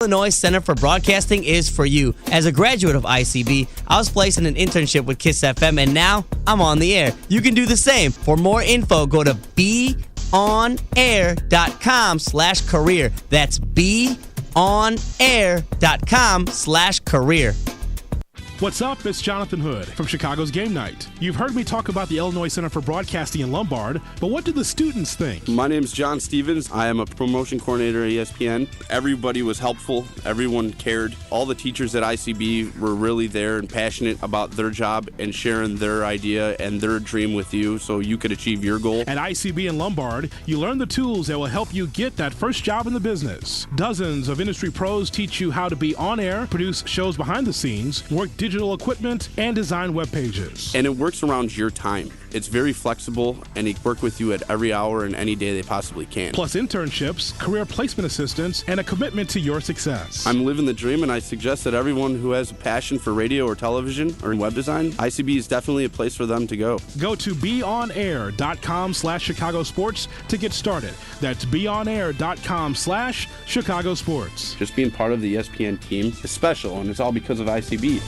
Illinois Center for Broadcasting is for you. As a graduate of ICB, I was placed in an internship with KISS FM, and now I'm on the air. You can do the same. For more info, go to beonair.com/career. That's beonair.com/career. What's up? It's Jonathan Hood from Chicago's Game Night. You've heard me talk about the Illinois Center for Broadcasting in Lombard, but what do the students think? My name is John Stevens. I am a promotion coordinator at ESPN. Everybody was helpful. Everyone cared. All the teachers at ICB were really there and passionate about their job and sharing their idea and their dream with you so you could achieve your goal. At ICB in Lombard, you learn the tools that will help you get that first job in the business. Dozens of industry pros teach you how to be on air, produce shows behind the scenes, work digital equipment, and design web pages. And it works around your time. It's very flexible, and they work with you at every hour and any day they possibly can. Plus internships, career placement assistance, and a commitment to your success. I'm living the dream, and I suggest that everyone who has a passion for radio or television or web design, ICB is definitely a place for them to go. Go to beonair.com/Chicago Sports to get started. That's beonair.com/Chicago Sports. Just being part of the ESPN team is special, and it's all because of ICB.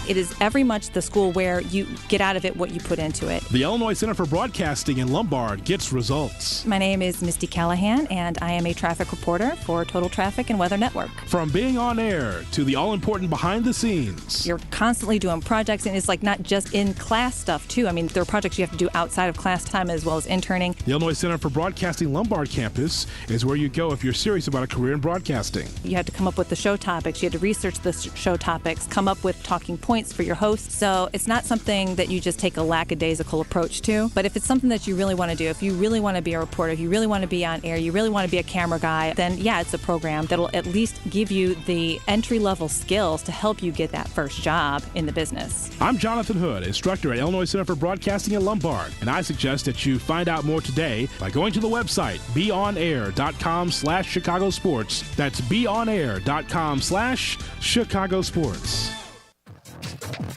It is very much the school where you get out of it what you put into it. The Illinois Center for Broadcasting in Lombard gets results. My name is Misty Callahan, and I am a traffic reporter for Total Traffic and Weather Network. From being on air to the all-important behind the scenes. You're constantly doing projects, and it's like not just in class stuff, too. I mean, there are projects you have to do outside of class time as well as interning. The Illinois Center for Broadcasting Lombard campus is where you go if you're serious about a career in broadcasting. You have to come up with the show topics. You have to research the show topics, come up with talking points for your host. So it's not something that you just take a lackadaisical approach to. But if it's something that you really want to do, if you really want to be a reporter, if you really want to be on air, you really want to be a camera guy, then yeah, it's a program that'll at least give you the entry-level skills to help you get that first job in the business. I'm Jonathan Hood, instructor at Illinois Center for Broadcasting in Lombard, and I suggest that you find out more today by going to the website beonair.com/Chicago Sports. That's beonair.com/Chicago Sports.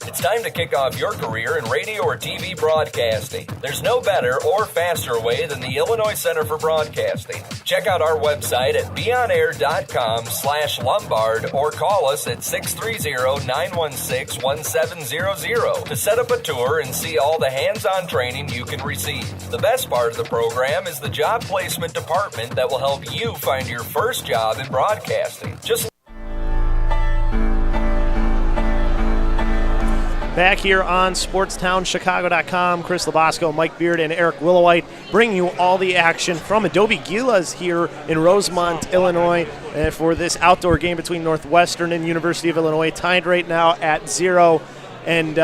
It's time to kick off your career in radio or TV broadcasting. There's no better or faster way than the Illinois Center for Broadcasting. Check out our website at beonair.com/Lombard or call us at 630-916-1700 to set up a tour and see all the hands-on training you can receive. The best part of the program is the job placement department that will help you find your first job in broadcasting. Back here on SportsTownChicago.com, Chris Labosco, Mike Beard, and Eric Willowite bringing you all the action from Adobe Gilas here in Rosemont, Illinois, for this outdoor game between Northwestern and University of Illinois, tied right now at 0. And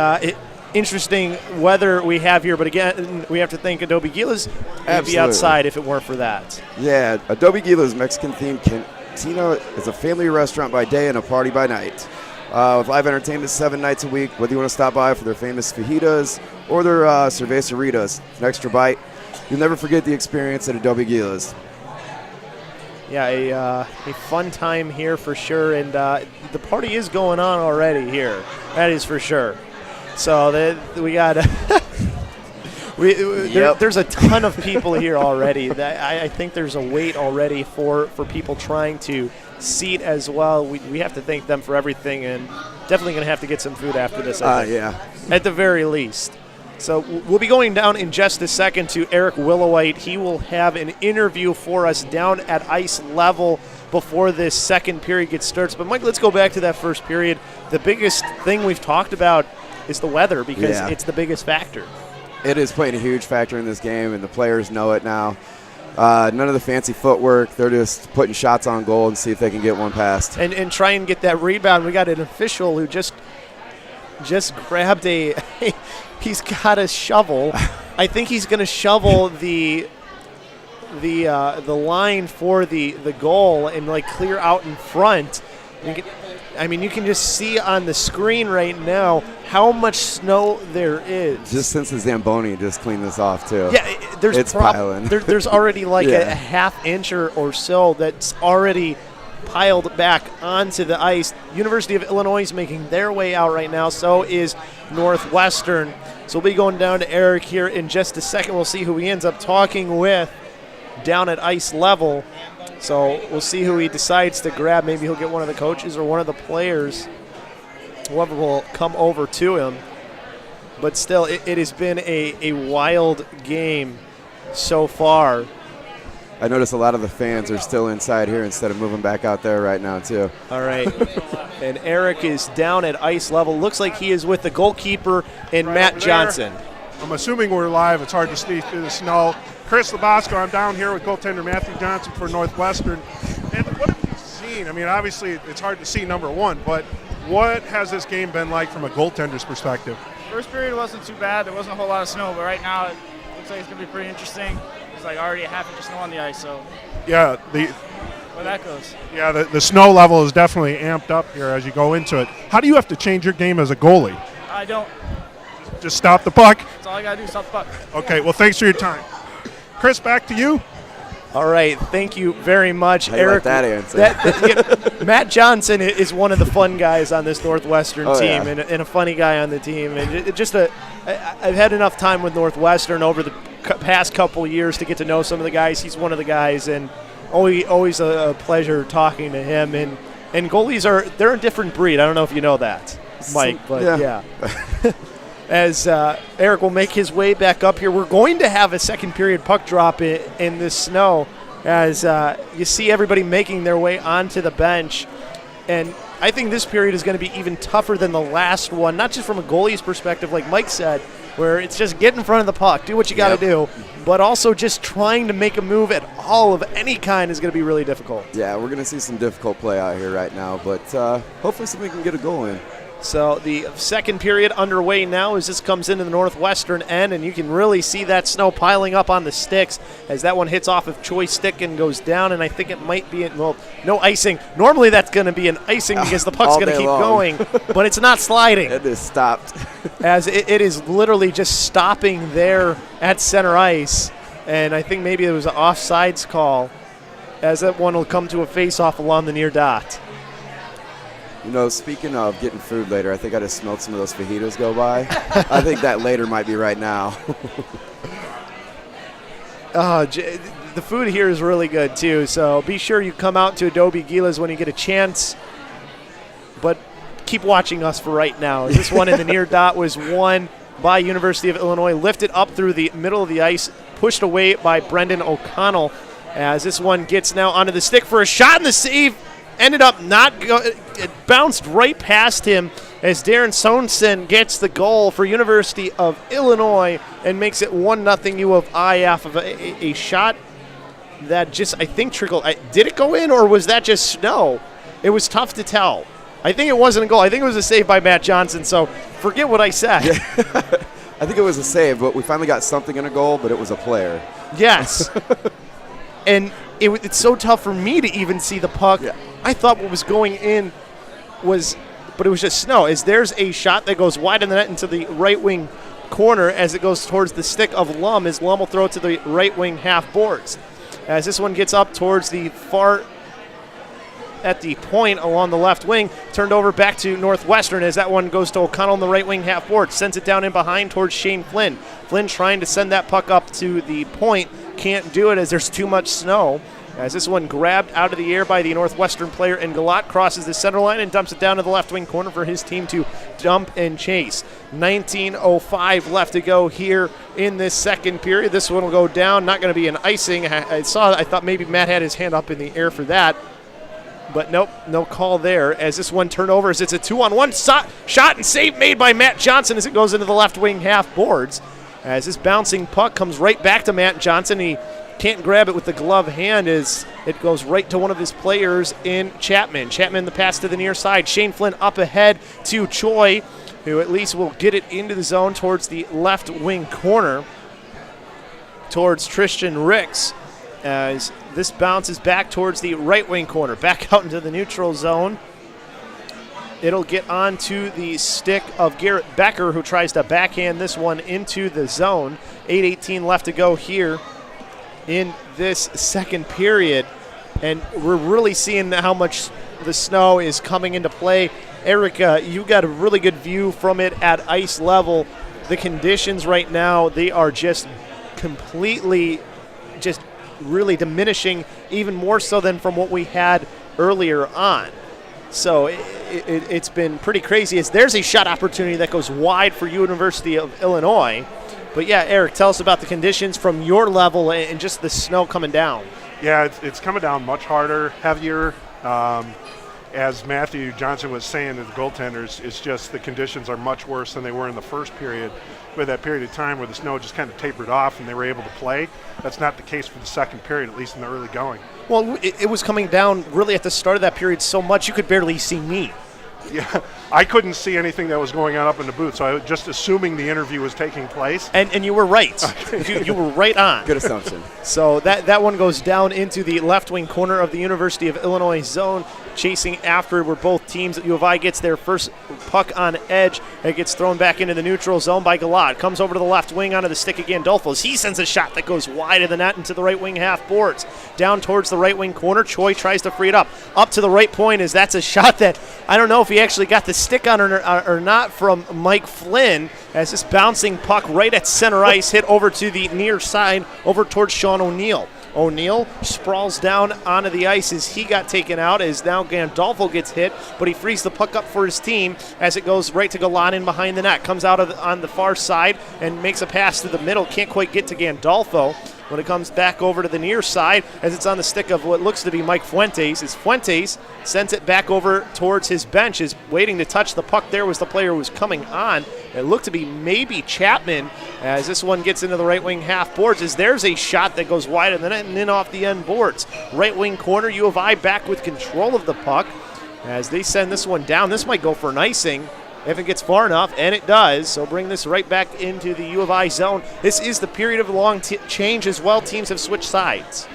interesting weather we have here, but again, we have to thank Adobe Gilas. Would be outside if it weren't for that. Yeah, Adobe Gilas Mexican-themed cantina is a family restaurant by day and a party by night. With live entertainment 7 nights a week, whether you want to stop by for their famous fajitas or their cerveceritas, an extra bite, you'll never forget the experience at Adobe Gilas. Yeah, a fun time here for sure, and the party is going on already here. That is for sure. So we got there's a ton of people here already. I think there's a wait already for people trying to seat as well. We have to thank them for everything, and definitely going to have to get some food after this, I think, yeah. at the very least. So we'll be going down in just a second to Eric Willowite. He will have an interview for us down at ice level before this second period gets started. But, Mike, let's go back to that first period. The biggest thing we've talked about is the weather because it's the biggest factor. It is playing a huge factor in this game, and the players know it now. None of the fancy footwork. They're just putting shots on goal and see if they can get one past. And try and get that rebound. We got an official who just grabbed he's got a shovel. I think he's going to shovel the line for the goal and like clear out in front. You can just see on the screen right now how much snow there is. Just since the Zamboni just cleaned this off, too. Yeah, it's piling. There's already like a half inch or so that's already piled back onto the ice. University of Illinois is making their way out right now. So is Northwestern. So we'll be going down to Eric here in just a second. We'll see who he ends up talking with down at ice level. So we'll see who he decides to grab. Maybe he'll get one of the coaches or one of the players, whoever will come over to him. But still, it has been a wild game so far. I notice a lot of the fans are still inside here instead of moving back out there right now, too. All right. And Eric is down at ice level. Looks like he is with the goalkeeper and Matt Johnson. I'm assuming we're live. It's hard to see through the snow. Chris Labasco, I'm down here with goaltender Matthew Johnson for Northwestern. And what have you seen? I mean, obviously it's hard to see, number one, but what has this game been like from a goaltender's perspective? First period wasn't too bad. There wasn't a whole lot of snow, but right now it looks like it's going to be pretty interesting. It's like already a half inch of snow on the ice, so Yeah, where that goes. Yeah, the snow level is definitely amped up here as you go into it. How do you have to change your game as a goalie? I don't. Just stop the puck? That's all I got to do, stop the puck. Okay, well, thanks for your time. Chris, back to you. All right, thank you very much, How do you Eric. like that answer? Matt Johnson is one of the fun guys on this Northwestern team, yeah. and a funny guy on the team. And I've had enough time with Northwestern over the past couple years to get to know some of the guys. He's one of the guys, and always a pleasure talking to him. And goalies they're a different breed. I don't know if you know that, Mike, but yeah. As Eric will make his way back up here, we're going to have a second period puck drop in this snow as you see everybody making their way onto the bench. And I think this period is going to be even tougher than the last one, not just from a goalie's perspective, like Mike said, where it's just get in front of the puck, do what you got to do, but also just trying to make a move at all of any kind is going to be really difficult. Yeah, we're going to see some difficult play out here right now, but hopefully somebody can get a goal in. So the second period underway now as this comes into the Northwestern end, and you can really see that snow piling up on the sticks as that one hits off of Troy's stick and goes down, and I think it might be, no icing. Normally that's going to be an icing because the puck's going to keep going, but it's not sliding. It is stopped. As it is literally just stopping there at center ice, and I think maybe it was an offsides call as that one will come to a face-off along the near dot. You know, speaking of getting food later, I think I just smelled some of those fajitas go by. I think that later might be right now. The food here is really good, too, so be sure you come out to Adobe Gila's when you get a chance. But keep watching us for right now. This one in the near dot was won by University of Illinois, lifted up through the middle of the ice, pushed away by Brendan O'Connell, as this one gets now onto the stick for a shot, and the save ended up it bounced right past him as Darren Sorensen gets the goal for University of Illinois and makes it 1-0 U of I off of a shot that just, I think, trickled. Did it go in, or was that just snow? It was tough to tell. I think it wasn't a goal. I think it was a save by Matt Johnson, so forget what I said. Yeah. I think it was a save, but we finally got something in a goal, but it was a player. Yes. And it's so tough for me to even see the puck. Yeah. I thought what was going in but it was just snow. As there's a shot that goes wide in the net into the right wing corner as it goes towards the stick of Lum, as Lum will throw it to the right wing half boards. As this one gets up towards the far at the point along the left wing, turned over back to Northwestern as that one goes to O'Connell in the right wing half board, sends it down in behind towards Shane Flynn. Flynn trying to send that puck up to the point, can't do it as there's too much snow. As this one grabbed out of the air by the Northwestern player, and Galat crosses the center line and dumps it down to the left wing corner for his team to dump and chase. 19:05 left to go here in this second period. This one will go down, not going to be an icing. I thought maybe Matt had his hand up in the air for that. But nope, no call there. As this one turnovers, it's a 2-on-1 shot and save made by Matt Johnson as it goes into the left wing half boards. As this bouncing puck comes right back to Matt Johnson, he can't grab it with the glove hand as it goes right to one of his players in Chapman. Chapman the pass to the near side. Shane Flynn up ahead to Choi, who at least will get it into the zone towards the left wing corner towards Tristan Ricks. As this bounces back towards the right wing corner, back out into the neutral zone. It'll get onto the stick of Garrett Becker, who tries to backhand this one into the zone. 8:18 left to go here in this second period. And we're really seeing how much the snow is coming into play. Eric, you got a really good view from it at ice level. The conditions right now, they are just completely just really diminishing even more so than from what we had earlier on. So it's been pretty crazy. As there's a shot opportunity that goes wide for University of Illinois. But yeah, Eric, tell us about the conditions from your level and just the snow coming down. Yeah, it's coming down much harder, heavier. As Matthew Johnson was saying to the goaltenders, it's just the conditions are much worse than they were in the first period. With that period of time where the snow just kind of tapered off and they were able to play. That's not the case for the second period, at least in the early going. Well, it was coming down really at the start of that period so much you could barely see me. Yeah, I couldn't see anything that was going on up in the booth, so I was just assuming the interview was taking place. And you were right. you were right on. Good assumption. So that one goes down into the left wing corner of the University of Illinois zone, chasing after where both teams. U of I gets their first puck on edge. It gets thrown back into the neutral zone by Galad. Comes over to the left wing onto the stick again. Dolphos. He sends a shot that goes wide of the net into the right wing half boards. Down towards the right wing corner. Choi tries to free it up. Up to the right point as that's a shot that I don't know if he actually got the stick on or not from Mike Flynn, as this bouncing puck right at center ice hit over to the near side over towards Sean O'Neill. O'Neill sprawls down onto the ice as he got taken out, as now Gandolfo gets hit, but he frees the puck up for his team as it goes right to Galanin behind the net. Comes out on the far side and makes a pass to the middle. Can't quite get to Gandolfo. When it comes back over to the near side, as it's on the stick of what looks to be Mike Fuentes, as Fuentes sends it back over towards his bench, is waiting to touch the puck. There was the player who was coming on. It looked to be maybe Chapman, as this one gets into the right wing half boards, as there's a shot that goes wide of the net and in off the end boards. Right wing corner, U of I back with control of the puck as they send this one down. This might go for an icing if it gets far enough, and it does. So bring this right back into the U of I zone. This is the period of long change as well. Teams have switched sides.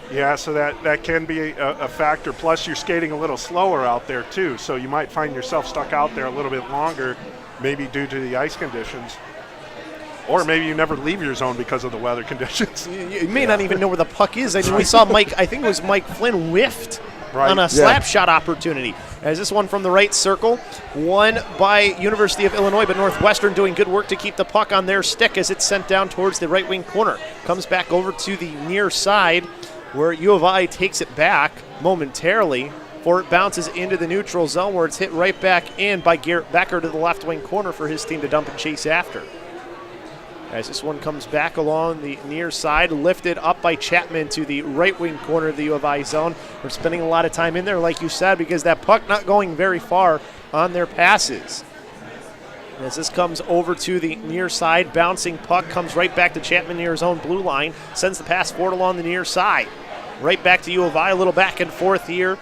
Yeah, so that can be a factor. Plus, you're skating a little slower out there, too. So you might find yourself stuck out there a little bit longer, maybe due to the ice conditions. Or maybe you never leave your zone because of the weather conditions. You may not even know where the puck is. I mean, we saw Mike, I think it was Mike Flynn whiffed on a slap shot opportunity. As this one from the right circle, won by University of Illinois, but Northwestern doing good work to keep the puck on their stick as it's sent down towards the right wing corner. Comes back over to the near side where U of I takes it back momentarily before it bounces into the neutral zone where it's hit right back in by Garrett Becker to the left wing corner for his team to dump and chase after. As this one comes back along the near side, lifted up by Chapman to the right wing corner of the U of I zone. We're spending a lot of time in there, like you said, because that puck not going very far on their passes. As this comes over to the near side, bouncing puck comes right back to Chapman near his own blue line, sends the pass forward along the near side. Right back to U of I, a little back and forth here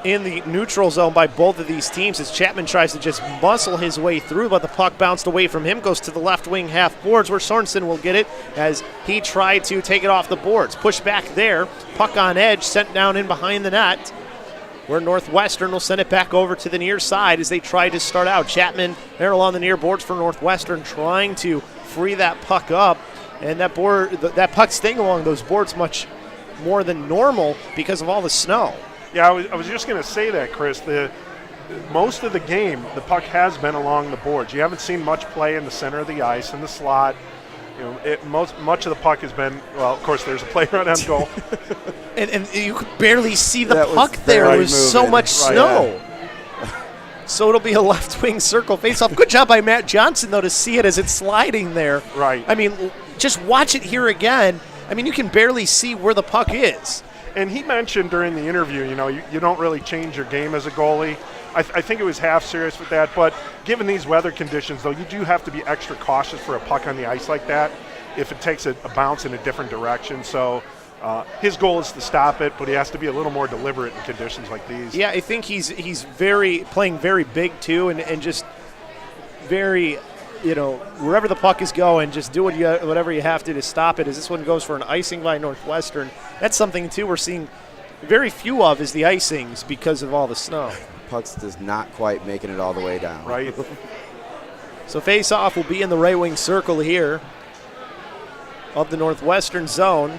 in the neutral zone by both of these teams as Chapman tries to just muscle his way through, but the puck bounced away from him, goes to the left wing half boards where Sorensen will get it as he tried to take it off the boards. Push back there, puck on edge, sent down in behind the net, where Northwestern will send it back over to the near side as they try to start out. Chapman there along the near boards for Northwestern trying to free that puck up, and that puck staying along those boards much more than normal because of all the snow. Yeah, I was just going to say that, Chris. Most of the game, the puck has been along the boards. You haven't seen much play in the center of the ice, in the slot. You know, much of the puck has been, well, of course, there's a player on end goal. and you could barely see the puck there. There was so much snow. So it'll be a left wing circle faceoff. Good job by Matt Johnson, though, to see it as it's sliding there. Right. I mean, just watch it here again. I mean, you can barely see where the puck is. And he mentioned during the interview, you know, you don't really change your game as a goalie. I think it was half serious with that. But given these weather conditions, though, you do have to be extra cautious for a puck on the ice like that if it takes a bounce in a different direction. So his goal is to stop it, but he has to be a little more deliberate in conditions like these. Yeah, I think he's playing very big, too, and just very, you know, wherever the puck is going, just do whatever you have to stop it. As this one goes for an icing by Northwestern. That's something, too, we're seeing very few of is the icings because of all the snow. Puck's just not quite making it all the way down. Right. So face-off will be in the right wing circle here of the Northwestern zone.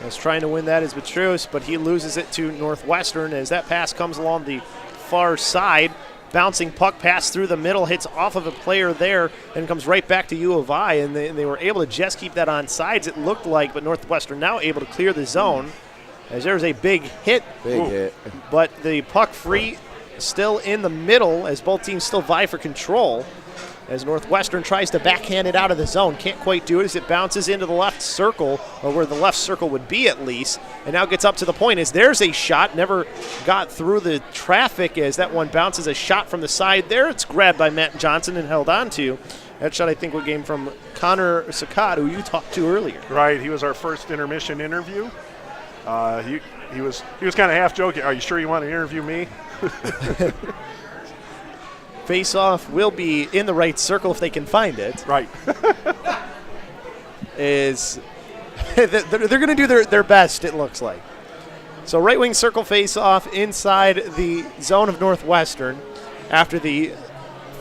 As trying to win that is Petrus, but he loses it to Northwestern as that pass comes along the far side. bouncing puck pass through the middle, hits off of a player there, and comes right back to U of I, and they were able to just keep that on sides, it looked like, but Northwestern now able to clear the zone as there's a big hit. Big hit. But the puck free still in the middle as both teams still vie for control. As Northwestern tries to backhand it out of the zone. Can't quite do it as it bounces into the left circle, or where the left circle would be at least, and now gets up to the point as there's a shot. Never got through the traffic as that one bounces a shot from the side there. It's grabbed by Matt Johnson and held on to. That shot, I think, came from Connor Sakat, who you talked to earlier. Right, he was our first intermission interview. He was kind of half joking. Are you sure you want to interview me? Face-off will be in the right circle if they can find it. Right. They're going to do their best, it looks like. So right wing circle face-off inside the zone of Northwestern after the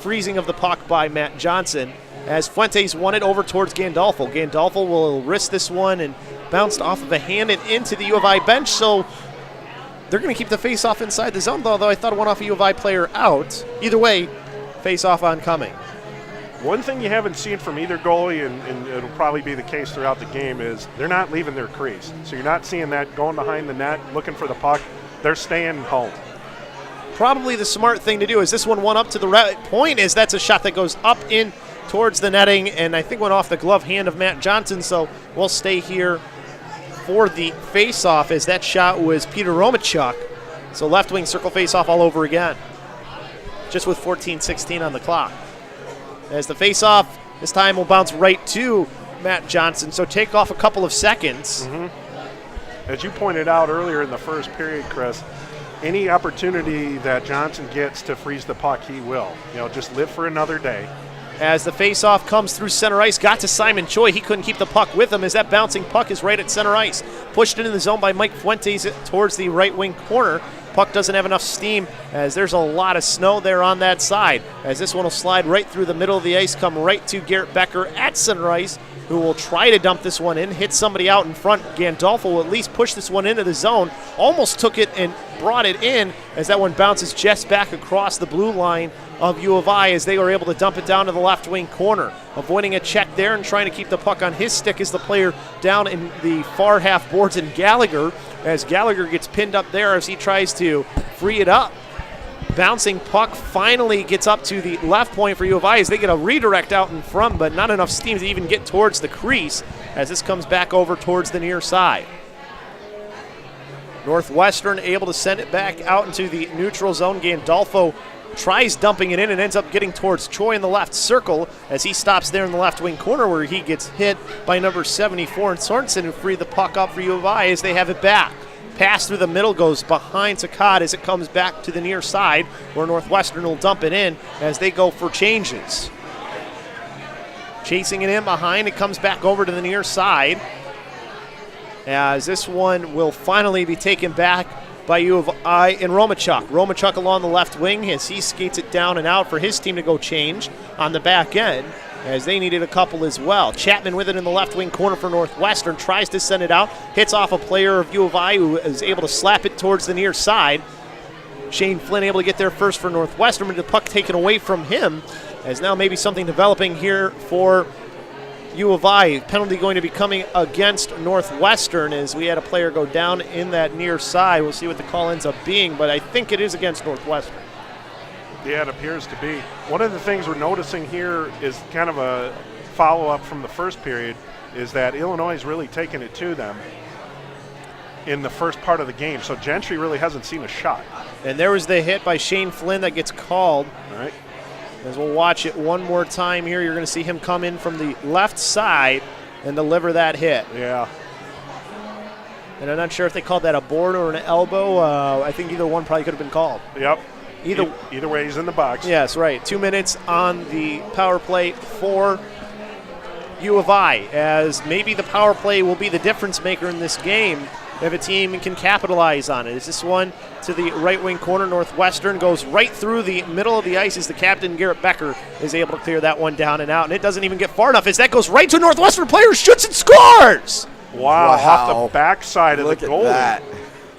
freezing of the puck by Matt Johnson as Fuentes won it over towards Gandolfo. Gandolfo will risk this one and bounced off of a hand and into the U of I bench, so they're going to keep the face-off inside the zone, though I thought it went off a U of I player out. Either way, face-off oncoming. One thing you haven't seen from either goalie, and it'll probably be the case throughout the game, is they're not leaving their crease. So you're not seeing that going behind the net, looking for the puck. They're staying home. Probably the smart thing to do is this one up to the right point, is that's a shot that goes up in towards the netting, and I think went off the glove hand of Matt Johnson, so we'll stay here for the face-off as that shot was Peter Romachuk. So left wing circle face-off all over again, just with 14:16 on the clock. As the face-off this time will bounce right to Matt Johnson, so take off a couple of seconds. Mm-hmm. As you pointed out earlier in the first period, Chris, any opportunity that Johnson gets to freeze the puck, he will. Just live for another day. As the face-off comes through center ice, got to Simon Choi. He couldn't keep the puck with him as that bouncing puck is right at center ice. Pushed into the zone by Mike Fuentes towards the right wing corner. Puck doesn't have enough steam as there's a lot of snow there on that side. As this one will slide right through the middle of the ice, come right to Garrett Becker at center ice, who will try to dump this one in, hit somebody out in front. Gandolfo will at least push this one into the zone. Almost took it and brought it in as that one bounces just back across the blue line of U of I as they were able to dump it down to the left wing corner. Avoiding a check there and trying to keep the puck on his stick is the player down in the far half boards in Gallagher, as Gallagher gets pinned up there as he tries to free it up. Bouncing puck finally gets up to the left point for U of I as they get a redirect out in front, but not enough steam to even get towards the crease as this comes back over towards the near side. Northwestern able to send it back out into the neutral zone. Gandolfo tries dumping it in and ends up getting towards Choi in the left circle as he stops there in the left wing corner where he gets hit by number 74 and Sorensen, who freed the puck up for U of I as they have it back. Pass through the middle goes behind Sakat as it comes back to the near side where Northwestern will dump it in as they go for changes. Chasing it in behind, it comes back over to the near side as this one will finally be taken back by U of I and Romachuk. Romachuk along the left wing as he skates it down and out for his team to go change on the back end as they needed a couple as well. Chapman with it in the left wing corner for Northwestern, tries to send it out, hits off a player of U of I who is able to slap it towards the near side. Shane Flynn able to get there first for Northwestern, but the puck taken away from him as now maybe something developing here for U of I. Penalty going to be coming against Northwestern as we had a player go down in that near side. We'll see what the call ends up being, but I think it is against Northwestern. Yeah, it appears to be. One of the things we're noticing here is kind of a follow-up from the first period is that Illinois is really taking it to them in the first part of the game. So Gentry really hasn't seen a shot. And there was the hit by Shane Flynn that gets called. All right. As we'll watch it one more time here, you're going to see him come in from the left side and deliver that hit. Yeah. And I'm not sure if they called that a board or an elbow. I think either one probably could have been called. Yep. Either way, he's in the box. Yes, right. 2 minutes on the power play for U of I, as maybe the power play will be the difference maker in this game if a team can capitalize on it. Is this one to the right wing corner? Northwestern goes right through the middle of the ice as the captain, Garrett Becker, is able to clear that one down and out. And it doesn't even get far enough as that goes right to a Northwestern player, shoots and scores! Wow, off the backside of the goalie. That.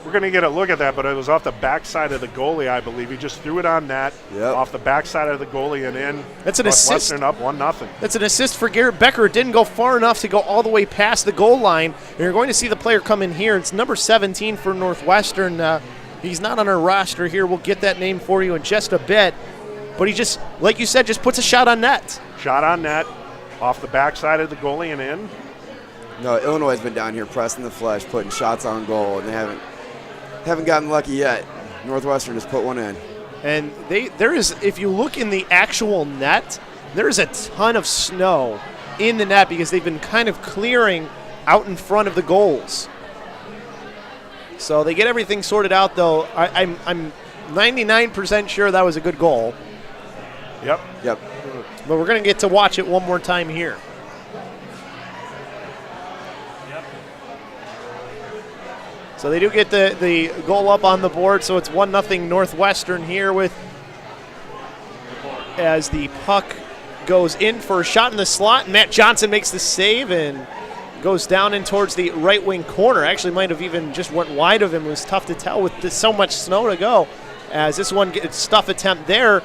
We're going to get a look at that, but it was off the backside of the goalie, I believe. He just threw it on net, off the backside of the goalie and in. That's an assist. Northwestern up 1-0. That's an assist for Garrett Becker. It didn't go far enough to go all the way past the goal line. And you're going to see the player come in here. It's number 17 for Northwestern. He's not on our roster here. We'll get that name for you in just a bit. But he just, like you said, just puts a shot on net. Shot on net, off the backside of the goalie and in. No, Illinois has been down here pressing the flesh, putting shots on goal, and they haven't gotten lucky yet. Northwestern just put one in. And there is, if you look in the actual net, there is a ton of snow in the net because they've been kind of clearing out in front of the goals. So they get everything sorted out, though. I'm 99% sure that was a good goal. Yep. But we're going to get to watch it one more time here. So they do get the goal up on the board, so it's 1-0 Northwestern here with as the puck goes in for a shot in the slot. Matt Johnson makes the save and goes down in towards the right wing corner. Actually might have even just went wide of him. It was tough to tell with so much snow to go. As this one gets stuff attempt there.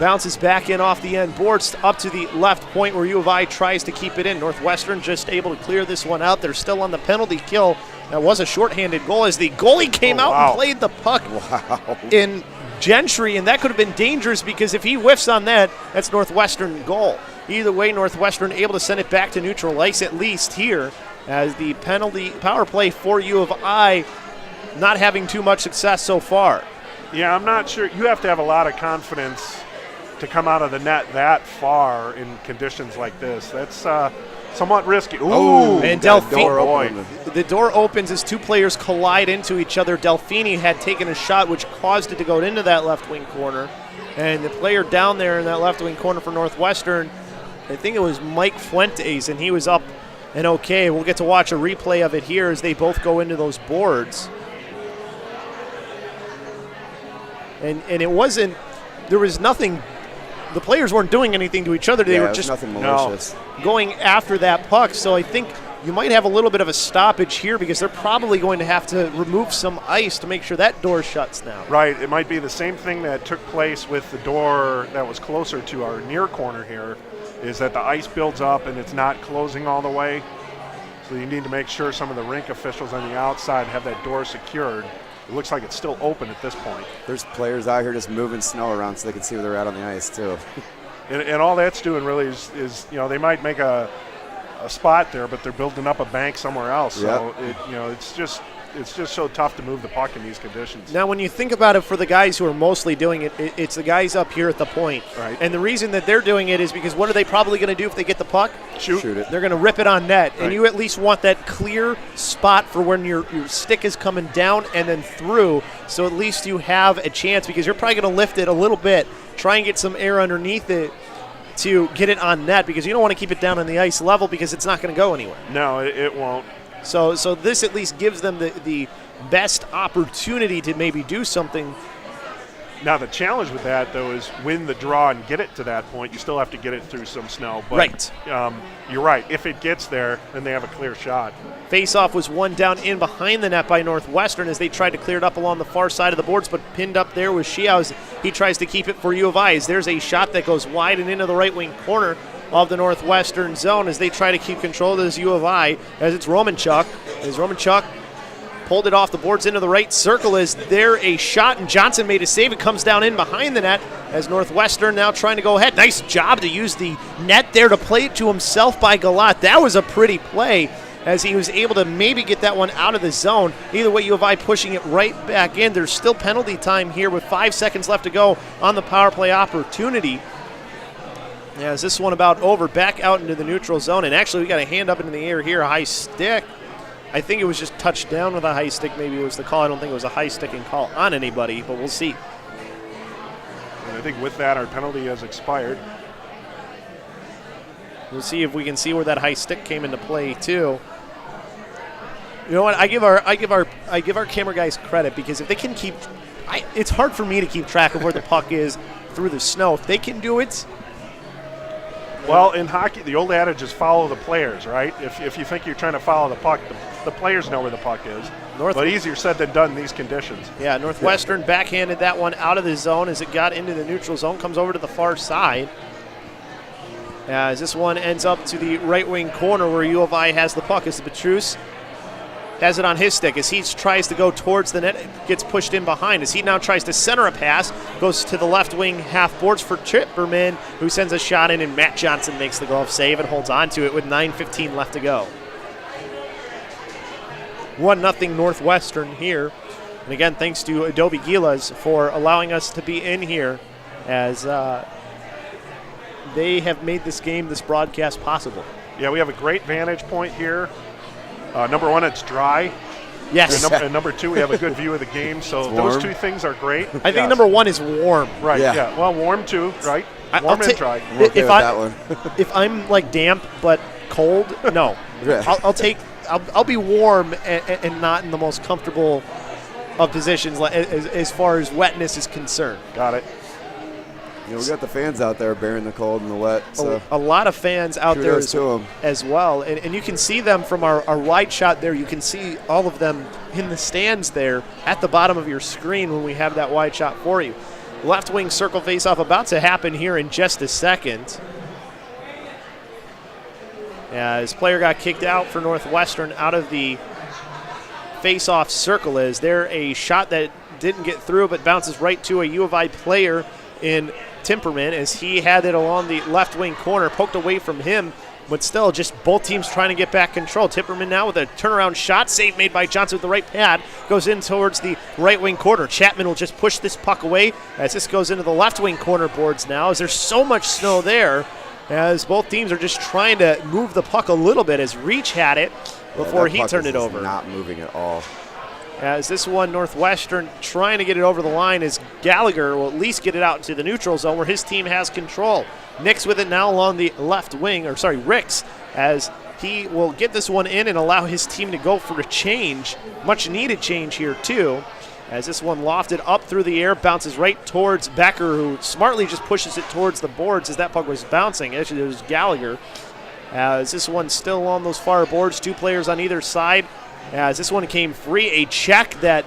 Bounces back in off the end boards up to the left point where U of I tries to keep it in. Northwestern just able to clear this one out. They're still on the penalty kill. That was a shorthanded goal as the goalie came out and played the puck in Gentry, and that could have been dangerous because if he whiffs on that, that's Northwestern goal. Either way, Northwestern able to send it back to neutral ice at least here as the penalty power play for U of I not having too much success so far. Yeah, I'm not sure. You have to have a lot of confidence to come out of the net that far in conditions like this. That's somewhat risky. Ooh, and the door opens as two players collide into each other. Delfini had taken a shot which caused it to go into that left wing corner. And the player down there in that left wing corner for Northwestern, I think it was Mike Fuentes, and he was up and okay. We'll get to watch a replay of it here as they both go into those boards. And it wasn't, there was nothing, the players weren't doing anything to each other. They were just nothing malicious. Going after that puck. So I think you might have a little bit of a stoppage here because they're probably going to have to remove some ice to make sure that door shuts now. Right. It might be the same thing that took place with the door that was closer to our near corner here, is that the ice builds up and it's not closing all the way. So you need to make sure some of the rink officials on the outside have that door secured. It looks like it's still open at this point. There's players out here just moving snow around so they can see where they're at on the ice, too. And all that's doing really is they might make a spot there, but they're building up a bank somewhere else. So, it's just so tough to move the puck in these conditions. Now, when you think about it for the guys who are mostly doing it, it's the guys up here at the point. Right. And the reason that they're doing it is because what are they probably going to do if they get the puck? Shoot it. They're going to rip it on net. Right. And you at least want that clear spot for when your stick is coming down and then through, so at least you have a chance because you're probably going to lift it a little bit, try and get some air underneath it to get it on net because you don't want to keep it down on the ice level because it's not going to go anywhere. No, it won't. So this at least gives them the best opportunity to maybe do something. Now the challenge with that, though, is win the draw and get it to that point. You still have to get it through some snow. But, right. You're right. If it gets there, then they have a clear shot. Face-off was one down in behind the net by Northwestern as they tried to clear it up along the far side of the boards, but pinned up there was Shiao. He tries to keep it for U of I. There's a shot that goes wide and into the right wing corner of the Northwestern zone as they try to keep control of this U of I as it's Romanchuk. As Romanchuk pulled it off the boards into the right circle. Is there a shot? And Johnson made a save. It comes down in behind the net as Northwestern now trying to go ahead. Nice job to use the net there to play it to himself by Galat. That was a pretty play as he was able to maybe get that one out of the zone. Either way, U of I pushing it right back in. There's still penalty time here with 5 seconds left to go on the power play opportunity. As this one about over, back out into the neutral zone. And actually, we got a hand up into the air here, a high stick. I think it was just touched down with a high stick, maybe was the call. I don't think it was a high sticking call on anybody, but we'll see. And I think with that, our penalty has expired. We'll see if we can see where that high stick came into play too. You know what? I give our camera guys credit because if they can keep, it's hard for me to keep track of where the puck is through the snow. If they can do it. Well, in hockey, the old adage is follow the players, right? If you think you're trying to follow the puck, the players know where the puck is. But easier said than done in these conditions. Yeah, Northwestern backhanded that one out of the zone as it got into the neutral zone, comes over to the far side. As this one ends up to the right wing corner where U of I has the puck as the Petrus has it on his stick as he tries to go towards the net, gets pushed in behind as he now tries to center a pass, goes to the left wing half boards for Chipperman, who sends a shot in, and Matt Johnson makes the glove save and holds on to it with 9:15 left to go. 1-0 Northwestern here. And again, thanks to Adobe Gilas for allowing us to be in here as they have made this game, this broadcast possible. Yeah, we have a great vantage point here. Number one, it's dry. Yes. And number two, we have a good view of the game. So those two things are great. I think number one is warm. Right, yeah. Well, warm too, right? Warm and dry. I'm okay with that one. If I'm like damp but cold, no. I'll be warm and not in the most comfortable of positions as far as wetness is concerned. Got it. We got the fans out there bearing the cold and the wet. So a lot of fans out there as well. And you can see them from our wide shot there. You can see all of them in the stands there at the bottom of your screen when we have that wide shot for you. Left wing circle faceoff about to happen here in just a second. As player got kicked out for Northwestern out of the face-off circle. Is there a shot that didn't get through but bounces right to a U of I player in Timperman as he had it along the left wing corner, poked away from him, but still just both teams trying to get back control. Timperman now with a turnaround shot, save made by Johnson with the right pad, goes in towards the right wing corner. Chapman will just push this puck away as this goes into the left wing corner boards now, as there's so much snow there, as both teams are just trying to move the puck a little bit, as Reach had it before he turned it over. Not moving at all. As this one, Northwestern trying to get it over the line as Gallagher will at least get it out to the neutral zone where his team has control. Nix with it now along the left wing, Ricks, as he will get this one in and allow his team to go for a change. Much needed change here too. As this one lofted up through the air, bounces right towards Becker, who smartly just pushes it towards the boards as that puck was bouncing. Actually, it was Gallagher. As this one still on those far boards, two players on either side. As this one came free, a check that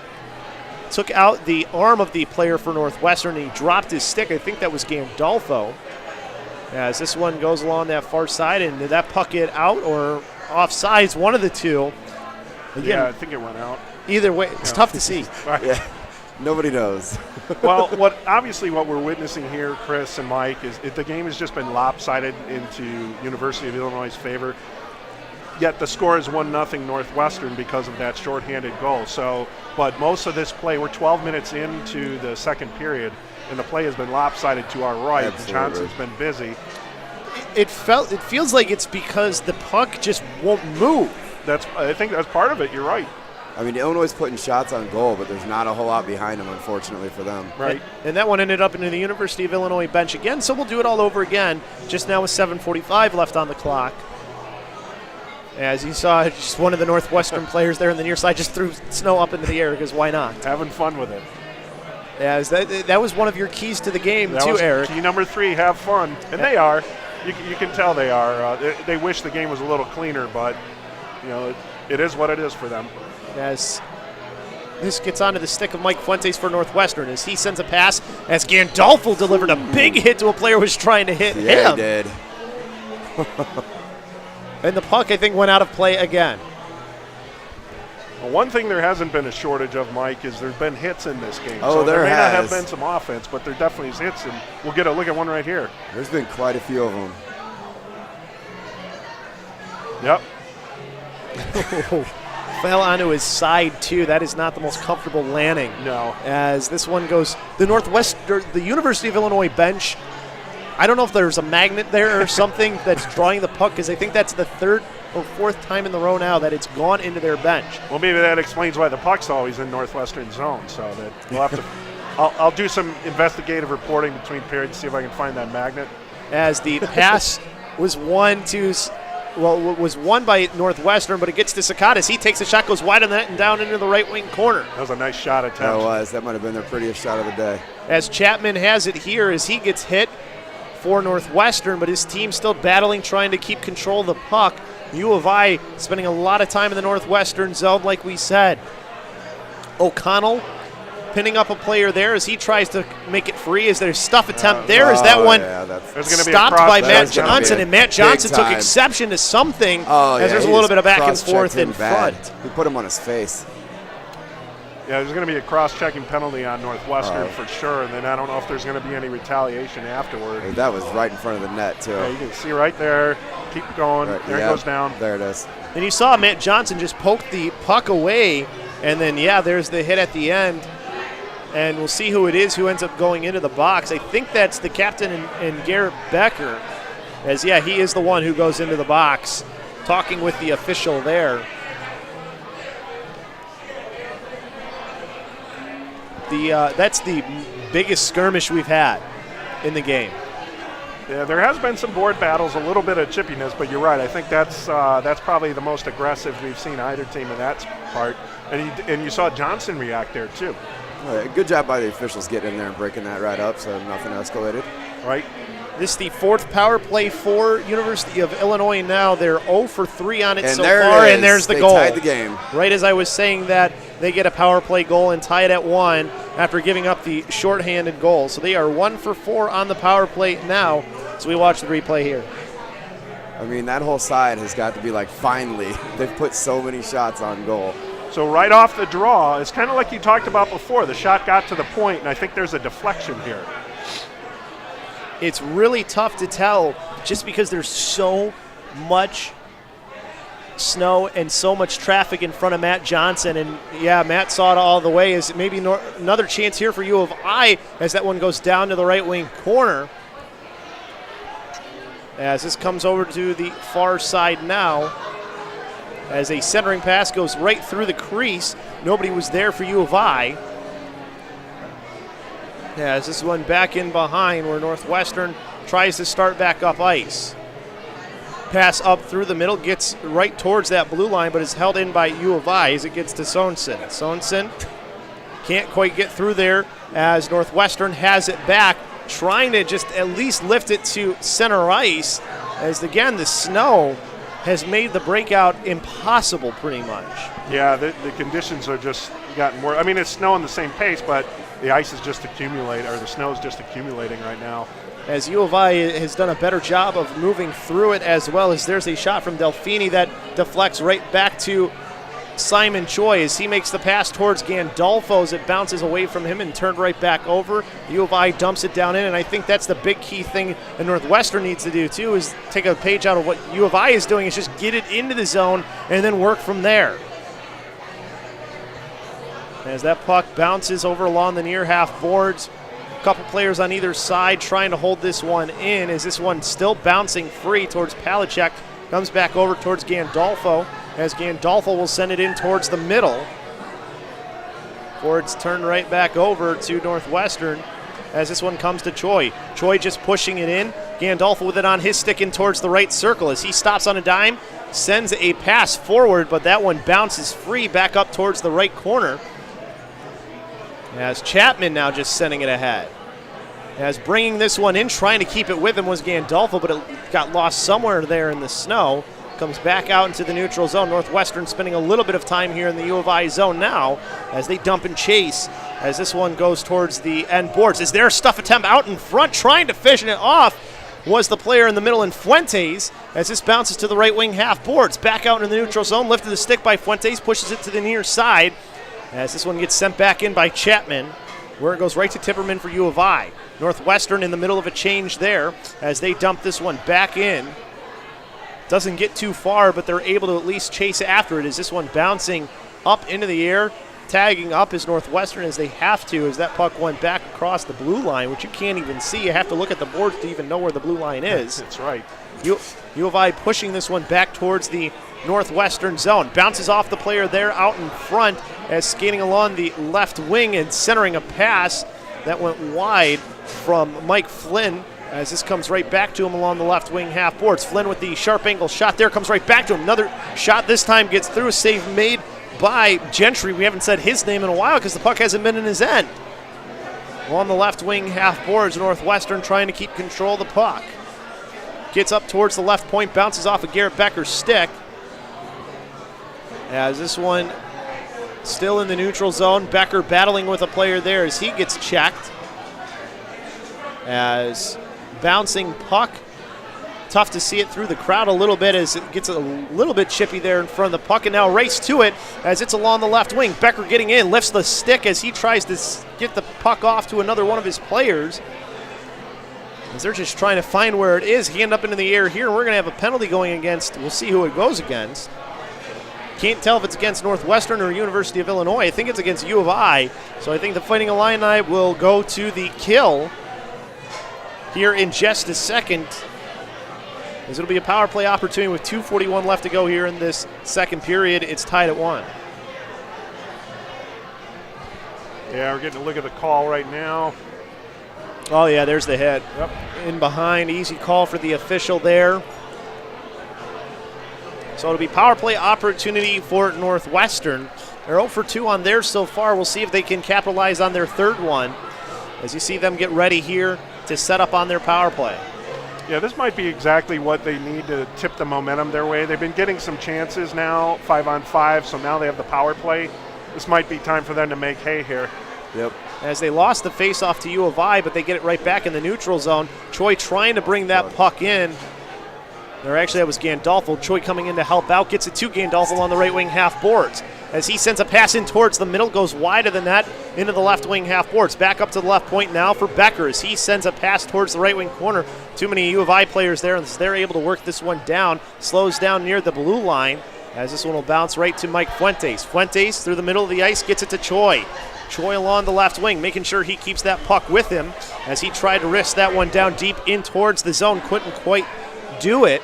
took out the arm of the player for Northwestern. He dropped his stick. I think that was Gandolfo. As this one goes along that far side, and did that puck get out or offsides? One of the two. Again, yeah, I think it went out. Either way, it's tough to see. Right. Yeah, nobody knows. Well, what we're witnessing here, Chris and Mike, is the game has just been lopsided into University of Illinois' favor. Yet the score is 1-0 Northwestern because of that shorthanded goal. So, but most of this play, we're 12 minutes into the second period, and the play has been lopsided to our right. Absolutely. Johnson's been busy. It feels like it's because the puck just won't move. I think that's part of it. You're right. I mean, Illinois is putting shots on goal, but there's not a whole lot behind them, unfortunately, for them. Right. And that one ended up into the University of Illinois bench again, so we'll do it all over again, just now with 7:45 left on the clock. As you saw, just one of the Northwestern players there on the near side just threw snow up into the air because why not? Having fun with it. As that was one of your keys to the game that too, was Eric. Key number 3, have fun. And they are. You can tell they are. They wish the game was a little cleaner, but it is what it is for them. As this gets onto the stick of Mike Fuentes for Northwestern as he sends a pass as Gandolfo delivered a big hit to a player who was trying to hit him. Yeah, he did. And the puck, I think, went out of play again. Well, one thing there hasn't been a shortage of, Mike, is there's been hits in this game. Oh, so there may not has. have been some offense, but there definitely is hits, and we'll get a look at one right here. There's been quite a few of them. Yep. Fell onto his side, too. That is not the most comfortable landing. No. As this one goes, the University of Illinois bench, I don't know if there's a magnet there or something that's drawing the puck, because I think that's the third or fourth time in the row now that it's gone into their bench. Well, maybe that explains why the puck's always in Northwestern zone, so that we'll have to I'll do some investigative reporting between periods to see if I can find that magnet. As the pass was won by Northwestern, but it gets to Sakadas. He takes a shot, goes wide on the net and down into the right wing corner. That was a nice shot attempt. That was. That might have been their prettiest shot of the day. As Chapman has it here as he gets hit for Northwestern, but his team still battling, trying to keep control of the puck. U of I spending a lot of time in the Northwestern zone, like we said. O'Connell pinning up a player there as he tries to make it free. Is there a stuff attempt there? Is that one stopped by Matt Johnson? And Matt Johnson took exception to something as there's a little bit of back and forth in front. He put him on his face. Yeah, there's going to be a cross-checking penalty on Northwestern for sure, and then I don't know if there's going to be any retaliation afterward. Hey, that was right in front of the net, too. Yeah, you can see right there. Keep going. Right, there it goes down. There it is. And you saw Matt Johnson just poke the puck away, and then, there's the hit at the end. And we'll see who it is who ends up going into the box. I think that's the captain and Garrett Becker, as, he is the one who goes into the box, talking with the official there. That's the biggest skirmish we've had in the game. Yeah, there has been some board battles, a little bit of chippiness, but you're right. I think that's probably the most aggressive we've seen either team in that part. And you saw Johnson react there too. Right, good job by the officials getting in there and breaking that right up, so nothing escalated. Right. This is the fourth power play for University of Illinois now. They're 0 for 3 on it so far, and there's the goal. They tied the game. Right as I was saying that, they get a power play goal and tie it at 1 after giving up the shorthanded goal. So they are 1 for 4 on the power play now. So we watch the replay here. I mean, that whole side has got to be like, finally. They've put so many shots on goal. So right off the draw, it's kind of like you talked about before. The shot got to the point, and I think there's a deflection here. It's really tough to tell just because there's so much snow and so much traffic in front of Matt Johnson. And, Matt saw it all the way. Is maybe another chance here for U of I as that one goes down to the right wing corner. As this comes over to the far side now. As a centering pass goes right through the crease. Nobody was there for U of I. As this one back in behind where Northwestern tries to start back up ice. Pass up through the middle, gets right towards that blue line, but is held in by U of I as it gets to Sorensen. Sorensen can't quite get through there as Northwestern has it back, trying to just at least lift it to center ice as, again, the snow has made the breakout impossible pretty much. Yeah, the conditions are just gotten worse. I mean, it's snowing the same pace, but the ice is just accumulating, or the snow is just accumulating right now. As U of I has done a better job of moving through it, as well as there's a shot from Delfini that deflects right back to Simon Choi as he makes the pass towards Gandolfo as it bounces away from him and turned right back over. U of I dumps it down in, and I think that's the big key thing that Northwestern needs to do too, is take a page out of what U of I is doing, is just get it into the zone and then work from there. As that puck bounces over along the near half boards, a couple players on either side trying to hold this one in. As this one still bouncing free towards Palachek, comes back over towards Gandolfo, as Gandolfo will send it in towards the middle. Forwards turn right back over to Northwestern as this one comes to Choi. Choi just pushing it in. Gandolfo with it on his stick in towards the right circle as he stops on a dime, sends a pass forward, but that one bounces free back up towards the right corner. As Chapman now just sending it ahead. As bringing this one in, trying to keep it with him was Gandolfo, but it got lost somewhere there in the snow. Comes back out into the neutral zone. Northwestern spending a little bit of time here in the U of I zone now as they dump and chase. As this one goes towards the end boards. Is there a stuff attempt out in front? Trying to finish it off was the player in the middle in Fuentes as this bounces to the right wing half boards. Back out in the neutral zone. Lifted the stick by Fuentes. Pushes it to the near side. As this one gets sent back in by Chapman, where it goes right to Tipperman for U of I. Northwestern in the middle of a change there as they dump this one back in. Doesn't get too far, but they're able to at least chase after it as this one bouncing up into the air. Tagging up is Northwestern as they have to, as that puck went back across the blue line, which you can't even see. You have to look at the boards to even know where the blue line is. That's right. U of I pushing this one back towards the Northwestern zone. Bounces off the player there out in front as skating along the left wing and centering a pass that went wide from Mike Flynn as this comes right back to him along the left wing half boards. Flynn with the sharp angle shot there, comes right back to him. Another shot this time gets through, save made by Gentry. We haven't said his name in a while because the puck hasn't been in his end. On the left wing half boards, Northwestern trying to keep control of the puck. Gets up towards the left point, bounces off of Garrett Becker's stick. As this one still in the neutral zone. Becker battling with a player there as he gets checked. As bouncing puck. Tough to see it through the crowd a little bit as it gets a little bit chippy there in front of the puck, and now race to it as it's along the left wing. Becker getting in, lifts the stick as he tries to get the puck off to another one of his players. As they're just trying to find where it is. Hand up into the air here, and we're going to have a penalty going against. We'll see who it goes against. Can't tell if it's against Northwestern or University of Illinois. I think it's against U of I. So I think the Fighting Illini will go to the kill here in just a second. As it'll be a power play opportunity with 2:41 left to go here in this second period. It's tied at 1. Yeah, we're getting a look at the call right now. Oh, yeah, there's the hit. Yep. In behind, easy call for the official there. So it'll be power play opportunity for Northwestern. They're 0 for 2 on theirs so far. We'll see if they can capitalize on their third one as you see them get ready here to set up on their power play. Yeah, this might be exactly what they need to tip the momentum their way. They've been getting some chances now, 5-on-5, so now they have the power play. This might be time for them to make hay here. Yep. As they lost the faceoff to U of I, but they get it right back in the neutral zone. Choi trying to bring that puck in. Or actually, that was Gandolfo. Choi coming in to help out, gets it to Gandolfo on the right wing half boards. As he sends a pass in towards the middle, goes wider than that into the left wing half boards. Back up to the left point now for Becker as he sends a pass towards the right wing corner. Too many U of I players there, and they're able to work this one down. Slows down near the blue line as this one will bounce right to Mike Fuentes. Fuentes through the middle of the ice gets it to Choi. Choi along the left wing, making sure he keeps that puck with him as he tried to wrist that one down deep in towards the zone. Couldn't quite do it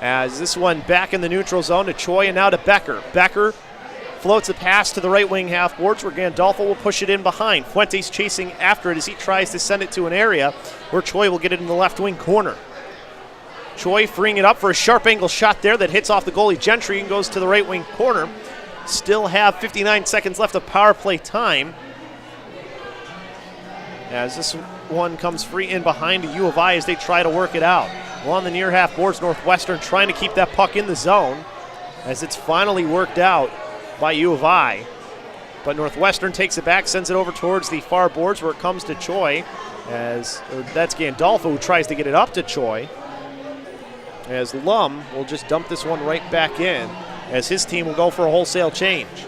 as this one back in the neutral zone to Choi and now to Becker. Becker floats a pass to the right wing half boards where Gandolfo will push it in behind. Fuentes chasing after it as he tries to send it to an area where Choi will get it in the left wing corner. Choi freeing it up for a sharp angle shot there that hits off the goalie Gentry and goes to the right wing corner. Still have 59 seconds left of power play time. As this one comes free in behind U of I as they try to work it out. Along the near half boards, Northwestern trying to keep that puck in the zone as it's finally worked out by U of I. But Northwestern takes it back, sends it over towards the far boards where it comes to Choi. That's Gandolfo who tries to get it up to Choi. As Lum will just dump this one right back in as his team will go for a wholesale change.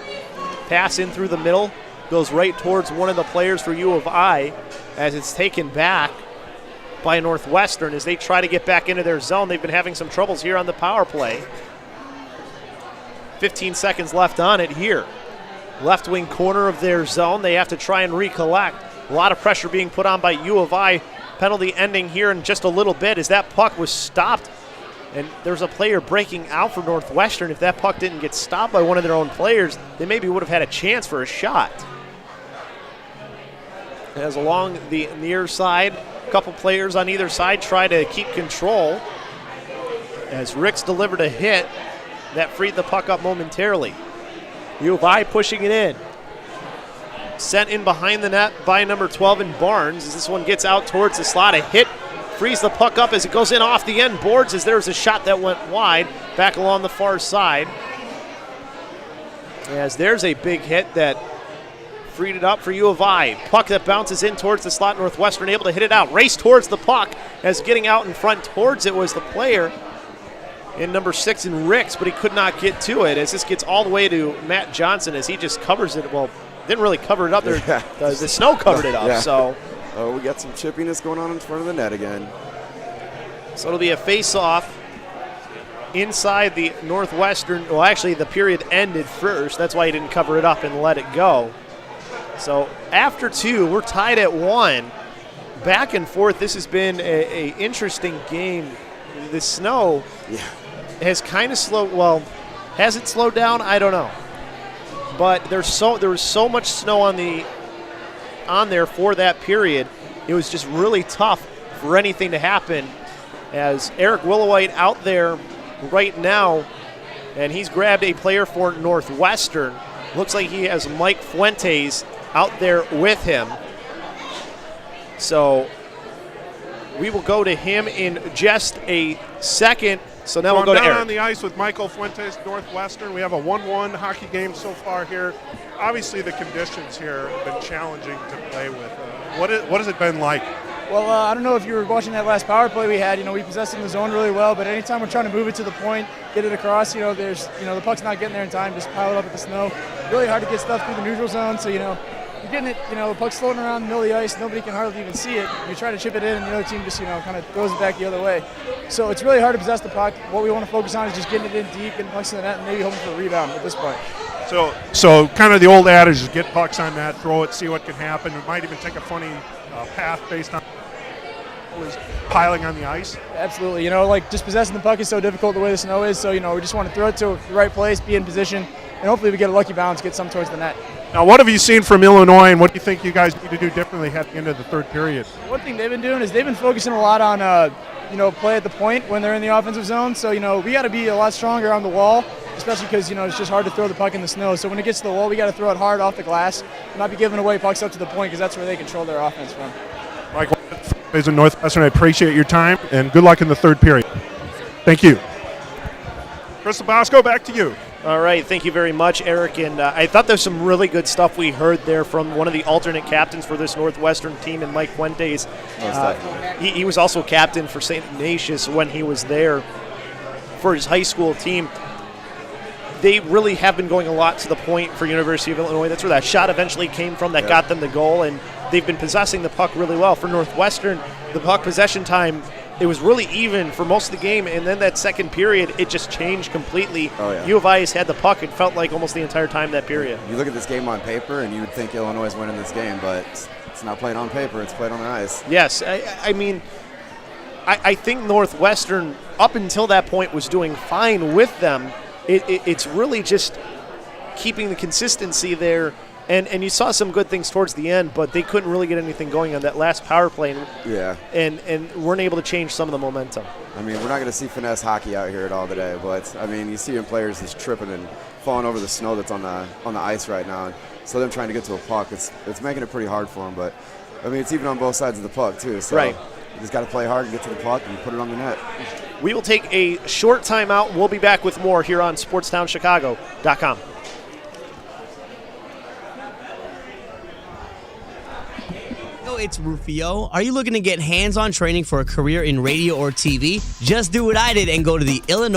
Pass in through the middle, goes right towards one of the players for U of I as it's taken back by Northwestern as they try to get back into their zone. They've been having some troubles here on the power play. 15 seconds left on it here. Left wing corner of their zone. They have to try and recollect. A lot of pressure being put on by U of I. Penalty ending here in just a little bit as that puck was stopped. And there's a player breaking out for Northwestern. If that puck didn't get stopped by one of their own players, they maybe would have had a chance for a shot. As along the near side, a couple players on either side try to keep control. As Ricks delivered a hit that freed the puck up momentarily. U of I pushing it in. Sent in behind the net by number 12 in Barnes as this one gets out towards the slot. A hit frees the puck up as it goes in off the end boards as there's a shot that went wide back along the far side. As there's a big hit that freed it up for U of I. Puck that bounces in towards the slot. Northwestern able to hit it out. Race towards the puck as getting out in front towards it was the player in number 6 in Ricks, but he could not get to it as this gets all the way to Matt Johnson as he just covers it. Well, didn't really cover it up there. Yeah. The snow covered it up, Yeah. so. Oh, we got some chippiness going on in front of the net again. So it'll be a face-off inside the Northwestern. Well, actually, the period ended first. That's why he didn't cover it up and let it go. So after 2, we're tied at 1. Back and forth. This has been a interesting game. The snow has kind of slowed. Well, has it slowed down? I don't know. But there was so much snow on there for that period. It was just really tough for anything to happen. As Eric Willowite out there right now, and he's grabbed a player for Northwestern. Looks like he has Mike Fuentes out there with him. So we will go to him in just a second. So now we'll go to down Eric. on the ice with Michael Fuentes, Northwestern. We have a 1-1 hockey game so far here. Obviously, the conditions here have been challenging to play with. What has it been like? Well, I don't know if you were watching that last power play we had. We possessed in the zone really well, but anytime we're trying to move it to the point, get it across, there's, the puck's not getting there in time, just pile it up with the snow. Really hard to get stuff through the neutral zone, so, you're getting it, the puck's floating around in the middle of the ice, nobody can hardly even see it. You try to chip it in, and the other team just, kind of throws it back the other way. So it's really hard to possess the puck. What we want to focus on is just getting it in deep, getting pucks in the net, and maybe hoping for a rebound at this point. So kind of the old adage is get pucks on net, throw it, see what can happen. It might even take a funny path based on is piling on the ice. Absolutely. Just possessing the puck is so difficult the way the snow is. So, we just want to throw it to the right place, be in position, and hopefully we get a lucky bounce, get some towards the net. Now, what have you seen from Illinois, and what do you think you guys need to do differently at the end of the third period? One thing they've been doing is they've been focusing a lot on, play at the point when they're in the offensive zone. So, we got to be a lot stronger on the wall, especially because, it's just hard to throw the puck in the snow. So when it gets to the wall, we got to throw it hard off the glass, not be giving away pucks up to the point because that's where they control their offense from. Michael, in Northwestern, I appreciate your time, and good luck in the third period. Thank you. Chris Labasco, back to you. All right, thank you very much, Eric. And I thought there's some really good stuff we heard there from one of the alternate captains for this Northwestern team, and Mike Fuentes. He was also captain for St. Ignatius when he was there for his high school team. They really have been going a lot to the point for University of Illinois. That's where that shot eventually came from that got them the goal, and they've been possessing the puck really well. For Northwestern, the puck possession time, it was really even for most of the game, and then that second period, it just changed completely. U of I has had the puck, it felt like almost the entire time that period. You look at this game on paper, and you would think Illinois is winning this game, but it's not played on paper, it's played on the ice. Yes, I think Northwestern, up until that point, was doing fine with them. It's really just keeping the consistency there. And you saw some good things towards the end, but they couldn't really get anything going on that last power play. And weren't able to change some of the momentum. We're not going to see finesse hockey out here at all today, but, you see players just tripping and falling over the snow that's on the ice right now. So them trying to get to a puck, it's making it pretty hard for them. But, it's even on both sides of the puck, too. So you just got to play hard and get to the puck and put it on the net. We will take a short timeout. We'll be back with more here on SportsTownChicago.com. It's Rufio. Are you looking to get hands-on training for a career in radio or TV? Just do what I did and go to the Illinois